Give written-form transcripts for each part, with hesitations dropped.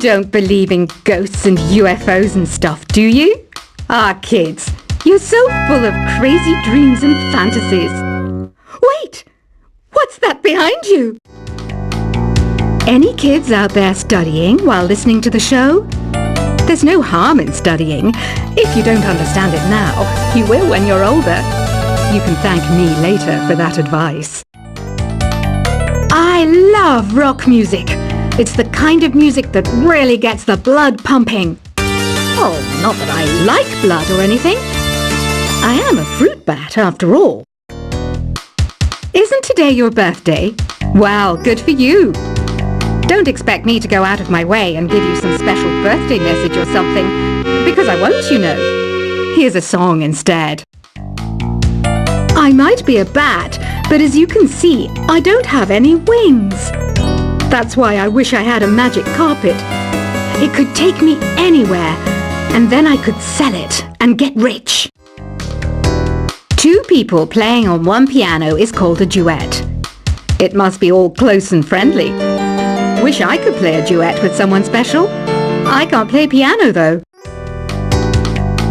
don't believe in ghosts and UFOs and stuff, do you? Ah, kids, you're so full of crazy dreams and fantasies. Wait! What's that behind you? Any kids out there studying while listening to the show? There's no harm in studying. If you don't understand it now, you will when you're older. You can thank me later for that advice. I love rock music. It's the kind of music that really gets the blood pumping. Oh, not that I like blood or anything. I am a fruit bat after all. Isn't today your birthday? Well, good for you. Don't expect me to go out of my way and give you some special birthday message or something, because I won't, you know. Here's a song instead. I might be a bat, but as you can see, I don't have any wings. That's why I wish I had a magic carpet. It could take me anywhere, and then I could sell it and get rich. Two people playing on one piano is called a duet. It must be all close and friendly. Wish I could play a duet with someone special. I can't play piano though.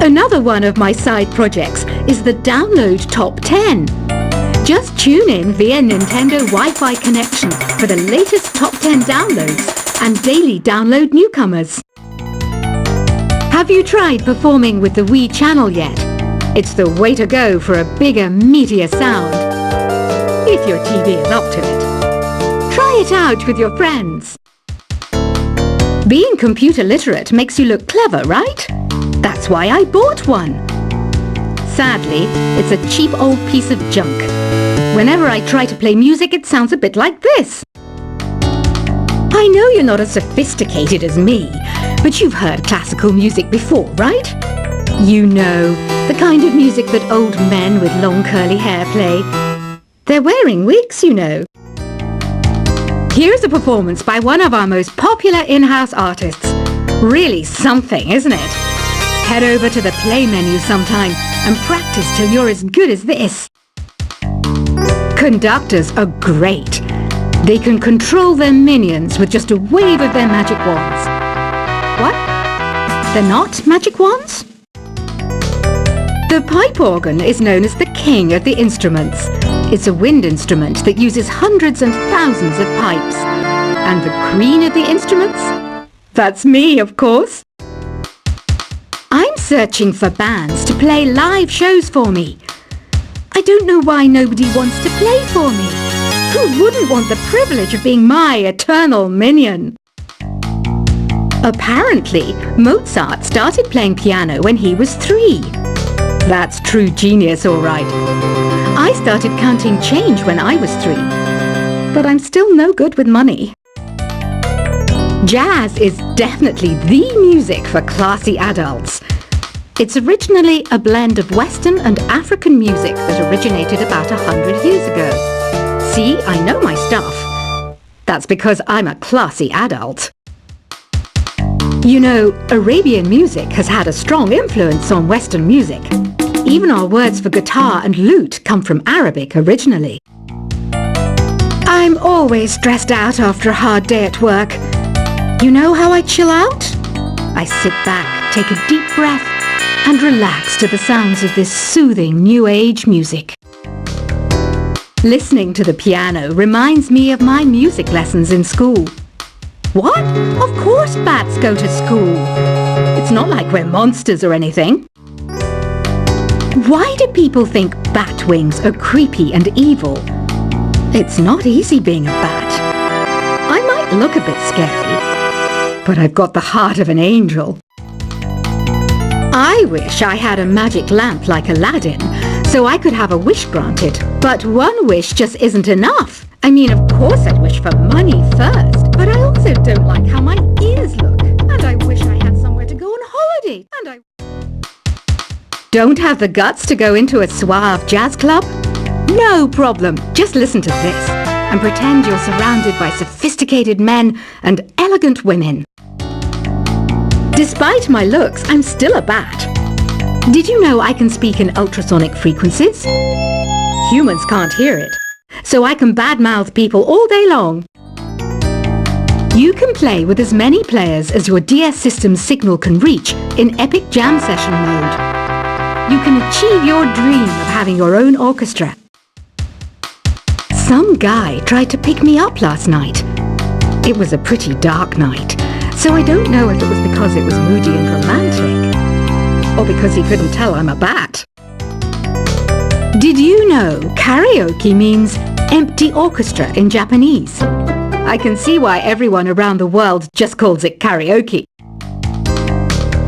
Another one of my side projects is the Download Top 10. Just tune in via Nintendo Wi-Fi connection for the latest top 10 downloads and daily download newcomers. Have you tried performing with the Wii channel yet? It's the way to go for a bigger, meatier sound. If your TV is up to it. Try it out with your friends. Being computer literate makes you look clever, right? That's why I bought one. Sadly, it's a cheap old piece of junk. Whenever I try to play music, it sounds a bit like this. I know you're not as sophisticated as me, but you've heard classical music before, right? You know, the kind of music that old men with long curly hair play. They're wearing wigs, you know. Here's a performance by one of our most popular in-house artists. Really something, isn't it? Head over to the play menu sometime and practice till you're as good as this. Conductors are great. They can control their minions with just a wave of their magic wands. What? They're not magic wands? The pipe organ is known as the king of the instruments. It's a wind instrument that uses hundreds and thousands of pipes. And the queen of the instruments? That's me, of course. I'm searching for bands to play live shows for me. I don't know why nobody wants to play for me. Who wouldn't want the privilege of being my eternal minion? Apparently, Mozart started playing piano when he was 3. That's true genius, all right. I started counting change when I was 3. But I'm still no good with money. Jazz is definitely the music for classy adults. It's originally a blend of Western and African music that originated about 100 years ago. See, I know my stuff. That's because I'm a classy adult. You know, Arabian music has had a strong influence on Western music. Even our words for guitar and lute come from Arabic originally. I'm always stressed out after a hard day at work. You know how I chill out? I sit back, take a deep breath, and relax to the sounds of this soothing New Age music. Listening to the piano reminds me of my music lessons in school. What? Of course bats go to school. It's not like we're monsters or anything. Why do people think bat wings are creepy and evil? It's not easy being a bat. I might look a bit scary, but I've got the heart of an angel. I wish I had a magic lamp like Aladdin, so I could have a wish granted. But one wish just isn't enough. I mean, of course I'd wish for money first, but I also don't like how my ears look. And I wish I had somewhere to go on holiday. And I don't have the guts to go into a suave jazz club? No problem. Just listen to this and pretend you're surrounded by sophisticated men and elegant women. Despite my looks, I'm still a bat. Did you know I can speak in ultrasonic frequencies? Humans can't hear it, so I can badmouth people all day long. You can play with as many players as your DS system's signal can reach in Epic Jam Session mode. You can achieve your dream of having your own orchestra. Some guy tried to pick me up last night. It was a pretty dark night, so I don't know if it was because it was moody and romantic, or because he couldn't tell I'm a bat. Did you know karaoke means empty orchestra in Japanese? I can see why everyone around the world just calls it karaoke.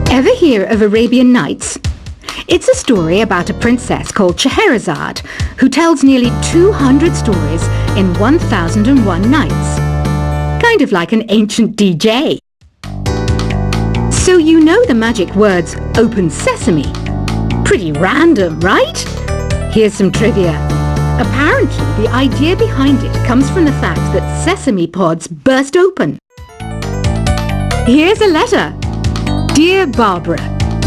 Ever hear of Arabian Nights? It's a story about a princess called Scheherazade who tells nearly 200 stories in 1001 nights. Kind of like an ancient DJ. So you know the magic words "Open Sesame"? Pretty random, right? Here's some trivia. Apparently, the idea behind it comes from the fact that sesame pods burst open. Here's a letter. Dear Barbara,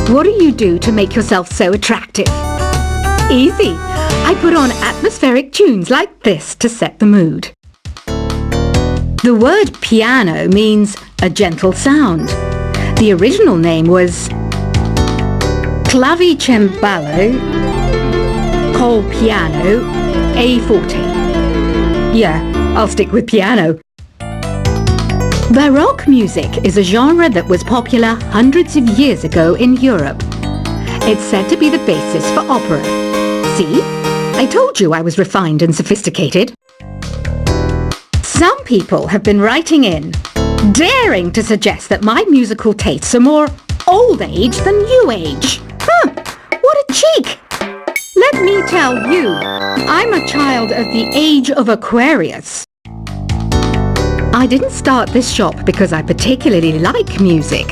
what do you do to make yourself so attractive? Easy. I put on atmospheric tunes like this to set the mood. The word piano means a gentle sound. The original name was clavicembalo col piano A forte. Yeah, I'll stick with piano. Baroque music is a genre that was popular hundreds of years ago in Europe. It's said to be the basis for opera. See? I told you I was refined and sophisticated. Some people have been writing in, daring to suggest that my musical tastes are more old age than new age. What a cheek! Let me tell you, I'm a child of the age of Aquarius. I didn't start this shop because I particularly like music.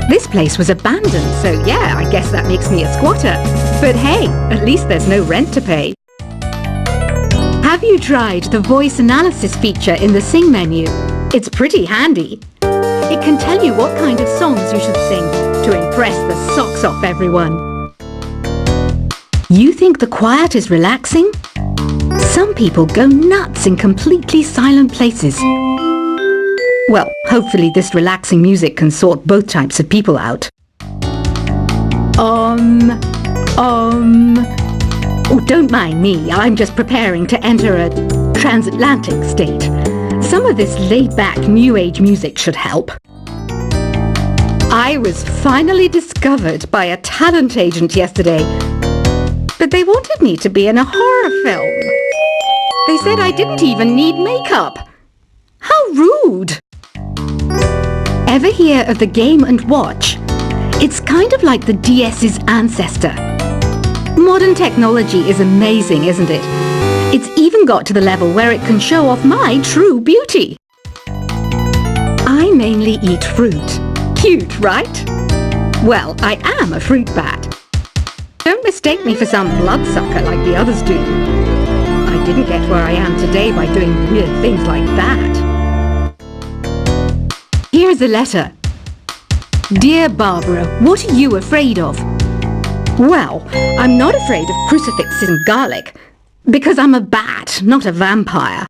This place was abandoned, so yeah, I guess that makes me a squatter. But hey, at least there's no rent to pay. Have you tried the voice analysis feature in the Sing menu? It's pretty handy. It can tell you what kind of songs you should sing to impress the socks off everyone. You think the quiet is relaxing? Some people go nuts in completely silent places. Well, hopefully this relaxing music can sort both types of people out. Oh, don't mind me. I'm just preparing to enter a transatlantic state. Some of this laid-back New Age music should help. I was finally discovered by a talent agent yesterday, but they wanted me to be in a horror film. They said I didn't even need makeup. How rude! Ever hear of the Game & Watch? It's kind of like the DS's ancestor. Modern technology is amazing, isn't it? It's even got to the level where it can show off my true beauty. I mainly eat fruit. Cute, right? Well, I am a fruit bat. Don't mistake me for some bloodsucker like the others do. I didn't get where I am today by doing weird things like that. Here's a letter. Dear Barbara, what are you afraid of? Well, I'm not afraid of crucifixes and garlic, because I'm a bat, not a vampire.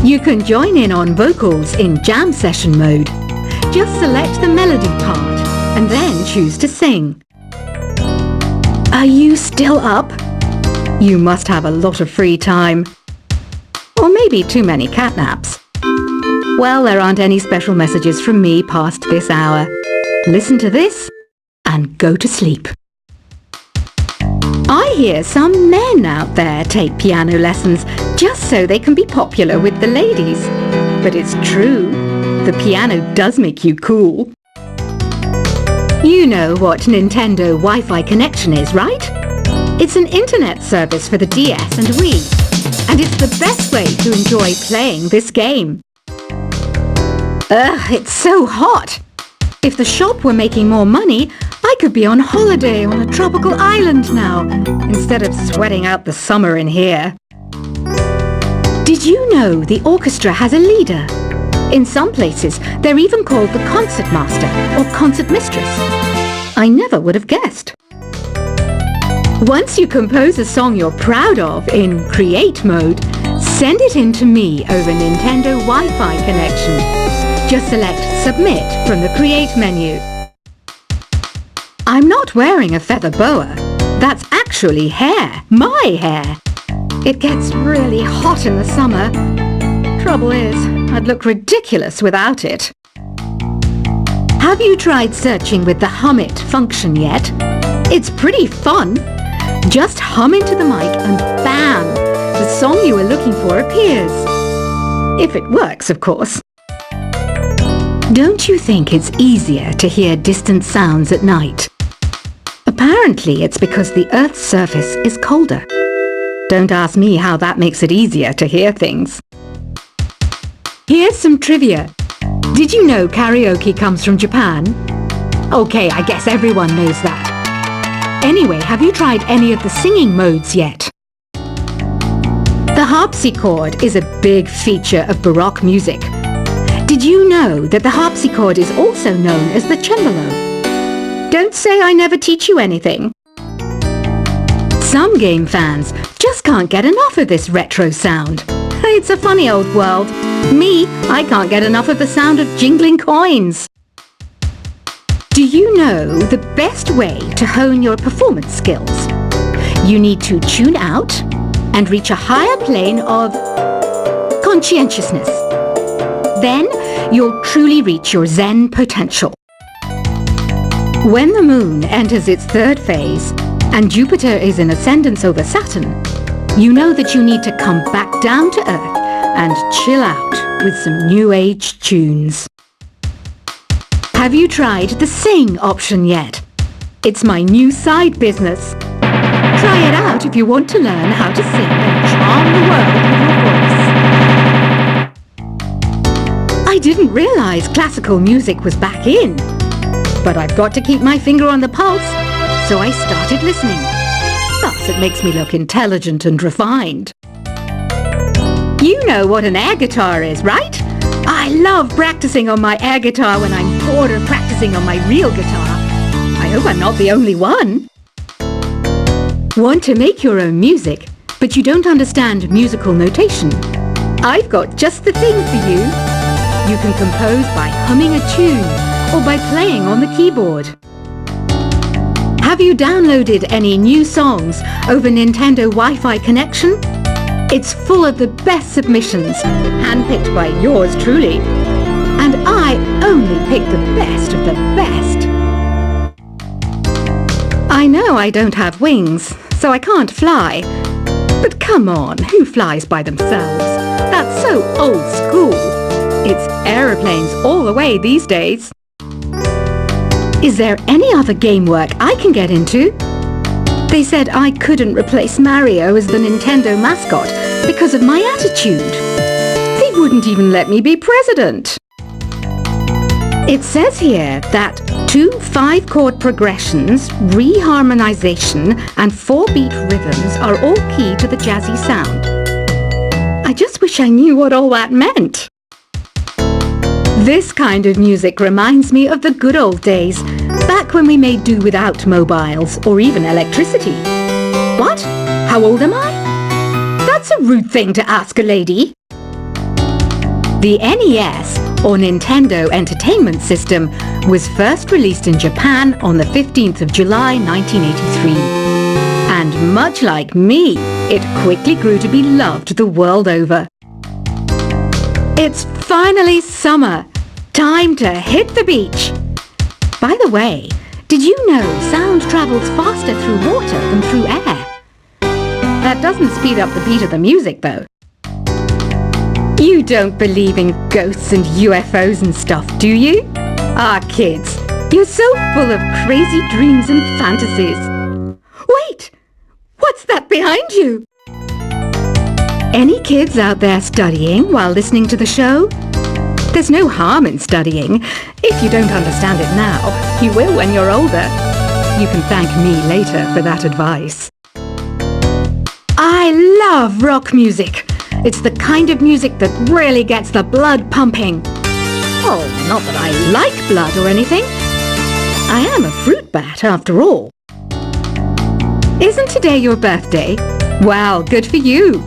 You can join in on vocals in jam session mode. Just select the melody part, and then choose to sing. Are you still up? You must have a lot of free time. Or maybe too many catnaps. Well, there aren't any special messages from me past this hour. Listen to this and go to sleep. I hear some men out there take piano lessons just so they can be popular with the ladies. But it's true, the piano does make you cool. You know what Nintendo Wi-Fi connection is, right? It's an internet service for the DS and Wii, and it's the best way to enjoy playing this game. Ugh, it's so hot! If the shop were making more money, I could be on holiday on a tropical island now, instead of sweating out the summer in here. Did you know the orchestra has a leader? In some places, they're even called the concert master or concert mistress. I never would have guessed. Once you compose a song you're proud of in create mode, Send it in to me over Nintendo Wi-Fi connection. Just select Submit from the Create menu. I'm not wearing a feather boa. That's actually hair. My hair. It gets really hot in the summer. Trouble is, I'd look ridiculous without it. Have you tried searching with the Hum It function yet? It's pretty fun. Just hum into the mic and bam! The song you were looking for appears. If it works, of course. Don't you think it's easier to hear distant sounds at night? Apparently it's because the Earth's surface is colder. Don't ask me how that makes it easier to hear things. Here's some trivia. Did you know karaoke comes from Japan? Okay, I guess everyone knows that. Anyway, have you tried any of the singing modes yet? The harpsichord is a big feature of Baroque music. Did you know that the harpsichord is also known as the cembalo? Don't say I never teach you anything. Some game fans just can't get enough of this retro sound. It's a funny old world. Me, I can't get enough of the sound of jingling coins. Do you know the best way to hone your performance skills? You need to tune out and reach a higher plane of conscientiousness. Then you'll truly reach your Zen potential. When the moon enters its third phase and Jupiter is in ascendance over Saturn, you know that you need to come back down to earth and chill out with some new age tunes. Have you tried the Sing option yet? It's my new side business. Try it out if you want to learn how to sing and charm the world with your voice. I didn't realize classical music was back in, but I've got to keep my finger on the pulse, so I started listening. Thus it makes me look intelligent and refined. You know what an air guitar is, right? I love practicing on my air guitar when I'm bored of practicing on my real guitar. I hope I'm not the only one. Want to make your own music, but you don't understand musical notation? I've got just the thing for you. You can compose by humming a tune or by playing on the keyboard. Have you downloaded any new songs over Nintendo Wi-Fi connection? It's full of the best submissions, handpicked by yours truly. And I only pick the best of the best. I know I don't have wings, so I can't fly. But come on, who flies by themselves? That's so old school. It's aeroplanes all the way these days. Is there any other game work I can get into? They said I couldn't replace Mario as the Nintendo mascot because of my attitude. They wouldn't even let me be president. It says here that 2 5-chord progressions, reharmonization, and 4-beat rhythms are all key to the jazzy sound. I just wish I knew what all that meant. This kind of music reminds me of the good old days, back when we made do without mobiles or even electricity. What? How old am I? That's a rude thing to ask a lady. The NES, or Nintendo Entertainment System, was first released in Japan on the 15th of July 1983. And much like me, it quickly grew to be loved the world over. It's finally summer. Time to hit the beach. By the way, did you know sound travels faster through water than through air? That doesn't speed up the beat of the music, though. You don't believe in ghosts and UFOs and stuff, do you? Ah, kids, you're so full of crazy dreams and fantasies. Wait! What's that behind you? Any kids out there studying while listening to the show? There's no harm in studying. If you don't understand it now, you will when you're older. You can thank me later for that advice. I love rock music. It's the kind of music that really gets the blood pumping. Oh, not that I like blood or anything. I am a fruit bat after all. Isn't today your birthday? Well, good for you.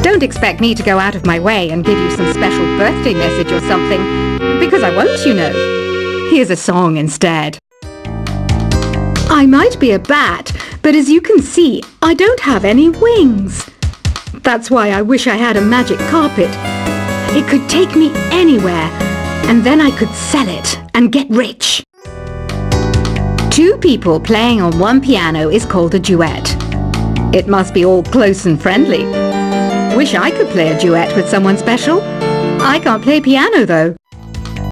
Don't expect me to go out of my way and give you some special birthday message or something, because I won't, you know. Here's a song instead. I might be a bat, but as you can see, I don't have any wings. That's why I wish I had a magic carpet. It could take me anywhere, and then I could sell it and get rich. Two people playing on one piano is called a duet. It must be all close and friendly. Wish I could play a duet with someone special. I can't play piano, though.